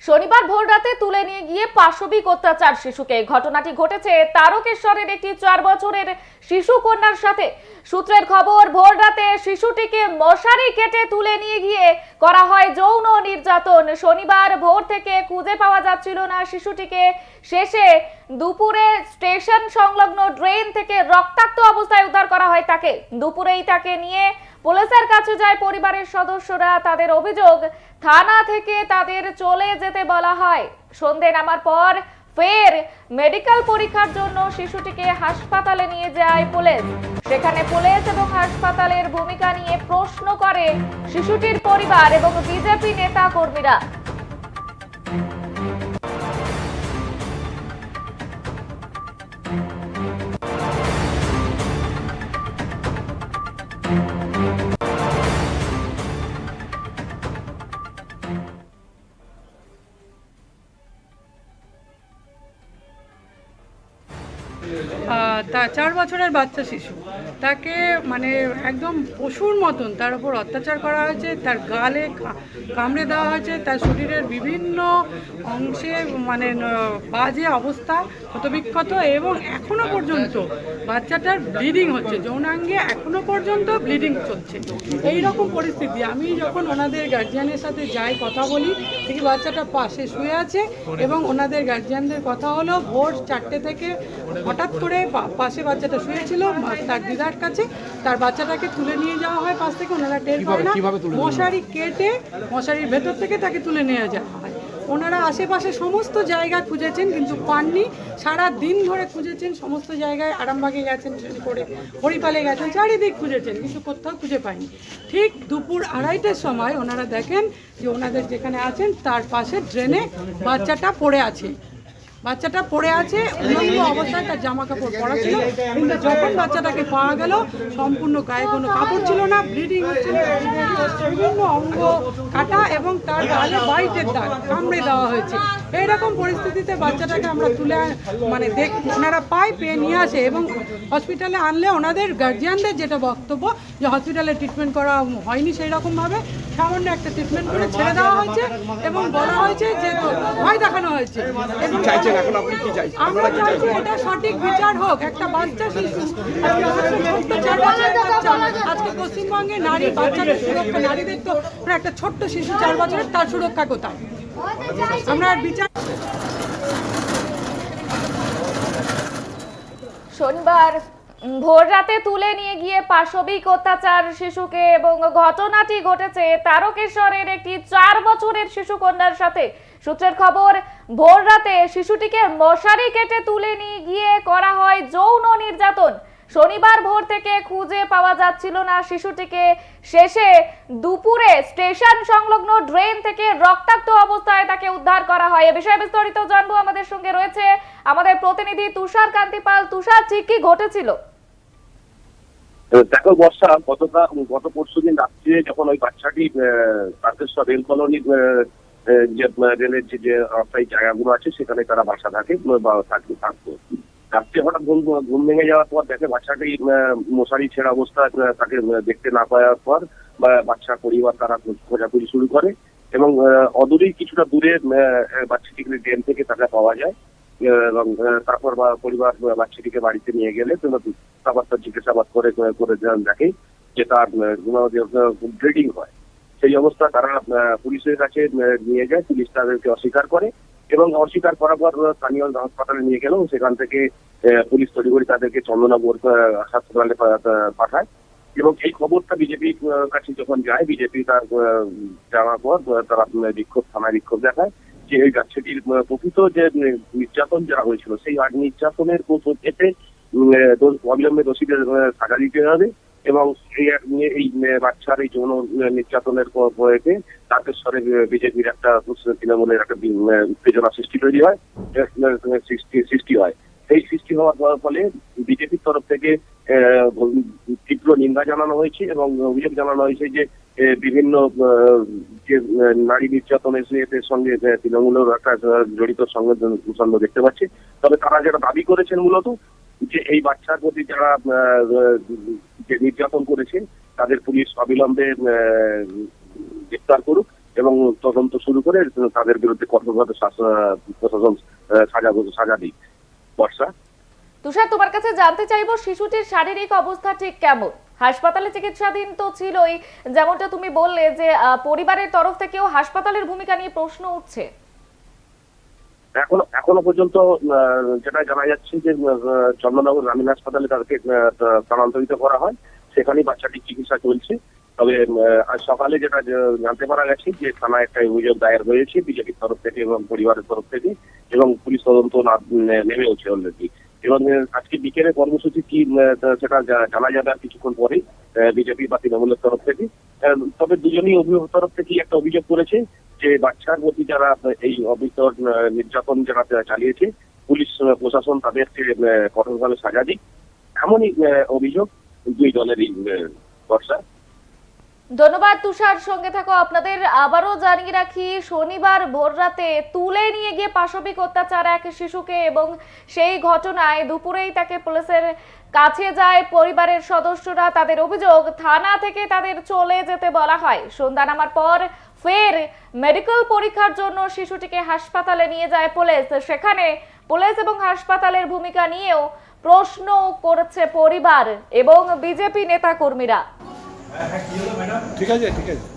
শনিবার ভোররাতে তুলে নিয়ে গিয়ে পাশবিক অত্যাচার শিশুকে। ঘটনাটি ঘটেছে তারকেশ্বরের একটি 4 বছরের শিশু কন্যার সাথে। সূত্রের খবর, ভোররাতে শিশুটিকে মশারি কেটে তুলে নিয়ে গিয়ে করা হয় যৌন নির্যাতন। শনিবার ভোর থেকে খুঁজে পাওয়া যাচ্ছিল না শিশুটিকে। শেষে দুপুরে স্টেশন সংলগ্ন ড্রেন থেকে রক্তাক্ত অবস্থায় উদ্ধার করা হয় তাকে। দুপুরেই তাকে নিয়ে পুলিশের কাছে যায় পরিবারের সদস্যরা। তাদের অভিযোগ, থানা থেকে তাদের চলে যেতে বলা হয়। সন্ধ্যে নামার পর ফের মেডিকেল পরীক্ষার জন্য শিশুটিকে হাসপাতালে নিয়ে যায় পুলিশ। সেখানে পুলিশ এবং হাসপাতালের ভূমিকা নিয়ে প্রশ্ন করে শিশুটির পরিবার এবং বিজেপি নেতা কর্মীরা। তা 4 বছরের বাচ্চা শিশু, তাকে মানে একদম পশুর মতন তার উপর অত্যাচার করা হয়েছে। তার গালে কামড়ে দেওয়া হয়েছে, তার শরীরের বিভিন্ন অংশে মানে বাজে অবস্থা, ক্ষতবিক্ষত, এবং এখনো পর্যন্ত বাচ্চাটার ব্লিডিং হচ্ছে, যৌনাঙ্গে এখনো পর্যন্ত ব্লিডিং চলছে। এই রকম পরিস্থিতি। আমি যখন ওনাদের গার্জিয়ানের সাথে যাই, কথা বলি, দেখি বাচ্চাটা পাশে শুয়ে আছে এবং ওনাদের গার্জিয়ানদের কথা হলো ভোর 4টে থেকে হঠাৎ করে পাশে বাচ্চাটা শুয়েছিল তার দিদার কাছে, তার বাচ্চাটাকে তুলে নিয়ে যাওয়া হয় পাশ থেকে। ওনারা টের পায় না, মশারি কেটে মশারির ভেতর থেকে তাকে তুলে নিয়ে যাওয়া হয়। ওনারা আশেপাশে সমস্ত জায়গা খুঁজেছেন কিন্তু পাননি। সারা দিন ধরে খুঁজেছেন, সমস্ত জায়গায়, আরামবাগে গেছেন ট্রেন করে, হরিপালে গেছেন, চারিদিক খুঁজেছেন কিন্তু কোথাও খুঁজে পায়নি। ঠিক দুপুর 2:30টার সময় ওনারা দেখেন যে ওনাদের যেখানে আছেন তার পাশে ড্রেনে বাচ্চাটা পড়ে আছে। বাচ্চাটা পড়ে আছে উলঙ্গ অবস্থায়, তার জামা কাপড় পরা ছিল, কিন্তু যখন বাচ্চাটাকে পাওয়া গেল সম্পূর্ণ গায়ে কোনো কাপড় ছিল না, ব্লিডিং হচ্ছিল, বিভিন্ন অঙ্গ কাটা এবং তার গালে বাইটের দাগ, কামড়ে দেওয়া হয়েছে। এইরকম পরিস্থিতিতে বাচ্চাটাকে আমরা তুলে মানে ওনারা পেয়ে নিয়ে আসে এবং হসপিটালে আনলে ওনাদের গার্জিয়ানদের যেটা বক্তব্য যে হসপিটালে ট্রিটমেন্ট করা হয়নি সেই রকমভাবে, সামান্য একটা ট্রিটমেন্ট করে ছেড়ে দেওয়া হয়েছে এবং বলা হয়েছে যে ভয় দেখানো হয়েছে। এবং আমরা চাইছি এটা সঠিক বিচার হোক। একটা বাচ্চা শিশু, আজকে পশ্চিমবঙ্গে নারী বাচ্চাদের সুরক্ষা, নারীদের তো একটা ছোট্ট শিশু 4 বছরের, তার সুরক্ষা কোথায়? আমরা বিচার। শনিবার ভোররাতে তুলে নিয়ে গিয়ে পাশবিক অত্যাচার শিশুকে, এবং ঘটনাটি ঘটেছে তারকেশ্বরের একটি 4 বছরের শিশু কন্যার সাথে। সূত্রের খবর, ভোররাতে শিশুটিকে মশারি কেটে তুলে নিয়ে গিয়ে করা হয় যৌন নির্যাতন। শনিবার ভোর থেকে খুঁজে পাওয়া যাচ্ছিল না শিশুটিকে। শেষে দুপুরে স্টেশন সংলগ্ন ড্রেন থেকে রক্তাক্ত অবস্থায় তাকে উদ্ধার করা হয়। এ বিষয়ে বিস্তারিত জানবো, আমাদের সঙ্গে রয়েছে আমাদের প্রতিনিধি তুষার কান্তি পাল। তুষার, ঠিক কি ঘটেছিল? দেখো বর্ষা, গত পরশুদিন রাত্রে যখন ওই বাচ্চাটি তারকেশ্বর রেল কলোনির যে রেলের যে অস্থায়ী জায়গাগুলো আছে সেখানে তারা বাসা থাকে বা থাকতো, রাত্রে হঠাৎ ঘুম ভেঙে যাওয়ার পর দেখে বাচ্চাটি মশারি ছেঁড়া অবস্থায়, তাকে দেখতে না পাওয়ার পর বাচ্চার পরিবার তারা খোঁজাখুঁজি শুরু করে এবং অদূরেই কিছুটা দূরে বাচ্চাটিকে ড্রেন থেকে তাকে পাওয়া যায় এবং তারপর পরিবার বাচ্চাটিকে বাড়িতে নিয়ে গেলে তারপর তার জিজ্ঞাসাবাদ করে দেখে যে তার ব্লিডিং হয়। সেই অবস্থা তারা পুলিশের কাছে নিয়ে যায়। পুলিশ তাদেরকে অস্বীকার করে এবং অস্বীকার করার পর স্থানীয় হাসপাতালে নিয়ে গেল। সেখান থেকে পুলিশ তড়িঘড়ি তাদেরকে চন্দননগর হাসপাতালে পাঠায় এবং এই খবরটা বিজেপির কাছে যখন যায়, বিজেপি তার যাওয়ার পর তারা থানায় বিক্ষোভ দেখায় যে এই বাচ্চাটির প্রকৃত যে নির্যাতন যারা হয়েছিল সেই নির্যাতনের এতে অবিলম্বে দোষীদের সাজা দিতে হবে এবং এই বাচ্চার এই যৌন নির্যাতনের পরে তারকেশ্বরে বিজেপির একটা তৃণমূলের একটা উত্তেজনা সৃষ্টি হয়। এই সৃষ্টি হওয়ার ফলে বিজেপির তরফ থেকে তীব্র নিন্দা জানানো হয়েছে এবং অভিযোগ জানানো হয়েছে যে বিভিন্ন যে নারী নির্যাতনের সঙ্গে তৃণমূলের একটা জড়িত সঙ্গ দেখতে পাচ্ছে। তবে তারা যেটা দাবি করেছেন মূলত যে এই বাচ্চার প্রতি যারা যে নির্যাতন করেছে তাদের পুলিশ অবিলম্বে গ্রেফতার করুক এবং তদন্ত শুরু করে তাদের বিরুদ্ধে কঠোরভাবে প্রশাসন সাজা দিই। বর্ষা, তুষার, তোমার কাছে জানতে চাইবো শিশুটির শারীরিক অবস্থা ঠিক কেমন? হাসপাতালে চিকিৎসাধীন তো ছিলই, যেমনটা তুমি বললে যে পরিবারের তরফ থেকেও হাসপাতালের ভূমিকা নিয়ে প্রশ্ন উঠছে। এখনো পর্যন্ত যেটা জানা যাচ্ছে যে চন্দননগর গ্রামীণ হাসপাতালে তাদেরকে স্থানান্তরিত করা হয়, সেখানেই বাচ্চাটির চিকিৎসা চলছে। তবে আজ সকালে যেটা জানতে পারা গেছে যে থানায় একটা অভিযোগ দায়ের হয়েছে বিজেপির তরফ থেকে এবং পরিবারের তরফ থেকে, এবং পুলিশ তদন্ত নেমেওছে অলরেডি। এবং আজকে বিকেলে কর্মসূচি কি সেটা জানা যাবে আর কিছুক্ষণ পরেই বিজেপি বা তৃণমূলের তরফ থেকে। তবে দুজনই অভিভাবক তরফ থেকে একটা অভিযোগ করেছে যে বাচ্চার প্রতি যারা এই অবিচার নির্যাতন যারা চালিয়েছে, পুলিশ প্রশাসন তাদেরকে কঠোরভাবে সাজা দিক, এমনই অভিযোগ দুই দলেরই। বর্ষা, ধন্যবাদ তুষার, সঙ্গে থাকো। আপনাদের আবারও জানিয়ে রাখি, শনিবার ভোররাতে তুলে নিয়ে গিয়ে পাশবিক অত্যাচার এক শিশুকে, এবং সেই ঘটনায় দুপুরেই তাকে পুলিশের কাছে যায় পরিবারের সদস্যরা। তাদের অভিযোগ, থানা থেকে তাদের চলে যেতে বলা হয়। সন্ধ্যা নামার পর ফের মেডিকেল পরীক্ষার জন্য শিশুটিকে হাসপাতালে নিয়ে যায় পুলিশ। সেখানে পুলিশ এবং হাসপাতালের ভূমিকা নিয়েও প্রশ্ন করেছে পরিবার এবং বিজেপি নেতা কর্মীরা। ঠিক আছে ঠিক আছে।